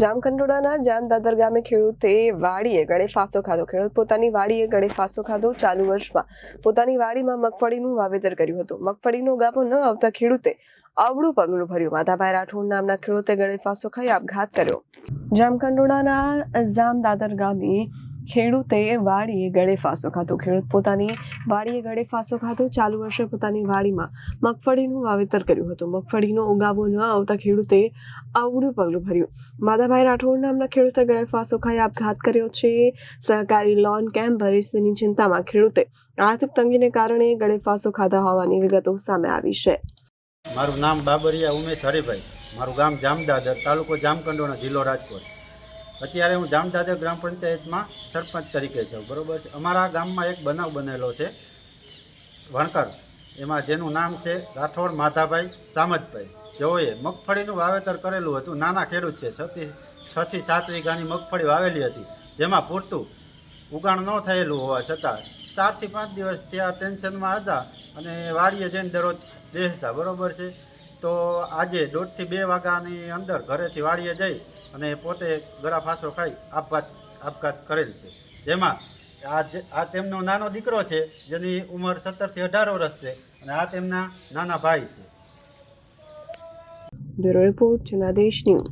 જામકંડોળાના જામદાદર ગામે ખેડૂતે વાડીએ ગળે ફાંસો ખાધો. ખેડૂત પોતાની વાડીએ ગળે ફાંસો ખાધો. ચાલુ વર્ષમાં પોતાની વાડીમાં મગફળીનું વાવેતર કર્યું હતું. મગફળીનો ગાભો ન આવતા ખેડૂતે અવળું પગલું ભર્યું. માધાભાઈ રાઠોડ નામના ખેડૂતે ગળે ફાંસો ખાઈ આપઘાત કર્યો. જામકંડોળાના જામદાદર ગામે ખેડૂતે વાડીએ ગળે ફાંસો ખાધો. ખેડૂત પોતાની વાડીએ ગળે ફાંસો ખાધો. ચાલુ વર્ષે પોતાની વાડીમાં મગફળીનું વાવેતર કર્યું હતું. મગફળીનો ઉગાવો ન આવતા ખેડૂતે અવળું પગલું ભર્યું. માધાભાઈ રાઠોડ નામના ખેડૂતે ગળે ફાંસો ખાઈ આપઘાત કર્યો છે. સહકારી લોન કેમ્પ ભવિષ્યની ચિંતામાં ખેડૂતે આર્થિક તંગીને કારણે ગળે ફાંસો ખાધા હોવાની વિગતો સામે આવી છે. મારું નામ બાબરિયા ઉમેશ હરિભાઈ, મારું ગામ જામદાદર, તાલુકો જામકંડોળા, જિલ્લો રાજકોટ. અત્યારે હું જામદાદર ગ્રામ પંચાયતમાં સરપંચ તરીકે છું, બરાબર છે. અમારા ગામમાં એક બનાવ બનેલો છે વણકર, એમાં જેનું નામ છે રાઠોડ માધાભાઈ સામતભાઈ. જેઓએ મગફળીનું વાવેતર કરેલું હતું. નાના ખેડૂત છે, 6 થી 7 વીઘાની મગફળી વાવેલી હતી, જેમાં પૂરતું ઉગાણ ન થયેલું હોવા છતાં 4 થી 5 દિવસ ત્યાં ટેન્શનમાં હતા અને વાડીએ જઈને દરરોજ બેસતા, બરાબર છે. તો આજે 1.5 થી 2 વાગ્યાની અંદર ઘરેથી વાડીએ જઈ અને પોતે ગળા ફાંસો ખાઈ આપઘાત કરેલ છે. જેમાં આ તેમનો નાનો દીકરો છે, જેની ઉંમર 17 થી 18 વર્ષ છે, અને આ તેમના નાના ભાઈ છે. Bureau report Janadesh news.